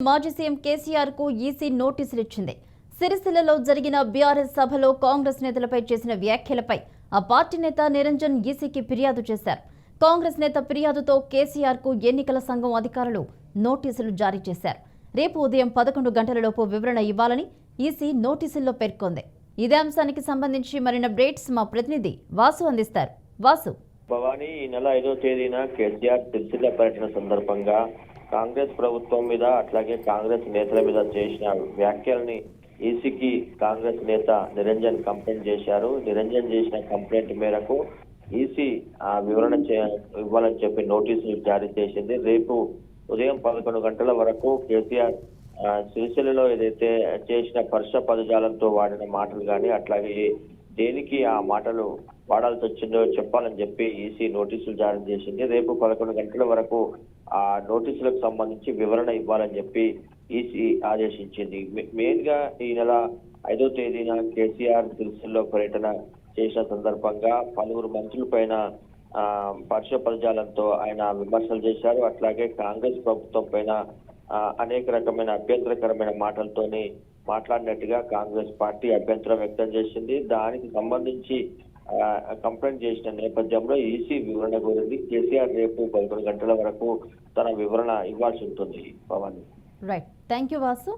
మాజీ సీఎం కేసీఆర్ కు ఈసీ నోటీసులు ఇచ్చింది. సిరిసిల్లలో జరిగిన బీఆర్ఎస్ సభలో కాంగ్రెస్ నేతలపై చేసిన వ్యాఖ్యలపై ఆ పార్టీ నేత నిరంజన్ ఈసీకి ఫిర్యాదు చేశారు. కాంగ్రెస్ నేత ఫిర్యాదుతో కేసీఆర్ కు ఎన్నికల సంఘం అధికారులు నోటీసులు జారీ చేశారు. రేపు ఉదయం 11 గంటలలోపు వివరణ ఇవ్వాలని ఈసీ నోటీసుల్లో పేర్కొంది. ఇదే అంశానికి సంబంధించి మరిన్ని అప్డేట్స్ మా ప్రతినిధి వాసు అందిస్తారు. వాసు. భవానీ, ఈ నెల 5వ తేదీన కేసీఆర్ సిరిసిల్ల పర్యటన సందర్భంగా కాంగ్రెస్ ప్రభుత్వం మీద అట్లాగే కాంగ్రెస్ నేతల మీద చేసిన వ్యాఖ్యల్ని ఈసీకి కాంగ్రెస్ నేత నిరంజన్ కంప్లైంట్ చేశారు. నిరంజన్ చేసిన కంప్లైంట్ మేరకు ఈసీ ఆ వివరణ ఇవ్వాలని చెప్పి నోటీసులు జారీ చేసింది. రేపు ఉదయం 11 గంటల వరకు కేసీఆర్ సిరిసిల్లలో ఏదైతే చేసిన పరుష పదజాలంతో వాడిన మాటలు కానీ అట్లాగే దేనికి ఆ మాటలు వాడాల్సి వచ్చిందో చెప్పాలని చెప్పి ఈసీ నోటీసులు జారీ చేసింది. రేపు 11 గంటల వరకు ఆ నోటీసులకు సంబంధించి వివరణ ఇవ్వాలని చెప్పి ఈసీ ఆదేశించింది. మెయిన్ గా ఈ నెల 5వ తేదీన కేసీఆర్ సిరిసిల్లో పర్యటన చేసిన సందర్భంగా పలువురు మంత్రుల పైన పరుష పదజాలంతో ఆయన విమర్శలు చేశారు. అట్లాగే కాంగ్రెస్ ప్రభుత్వం పైన అనేక రకమైన అభ్యంతరకరమైన మాటలతోని మాట్లాడినట్టుగా కాంగ్రెస్ పార్టీ అభ్యంతరం వ్యక్తం చేసింది. దానికి సంబంధించి కంప్లైంట్ చేసిన నేపథ్యంలో ఈసీ వివరణ కోరింది. కేసీఆర్ రేపు 11 గంటల వరకు తన వివరణ ఇవ్వాల్సి ఉంటుంది. Right, thank you Vasu.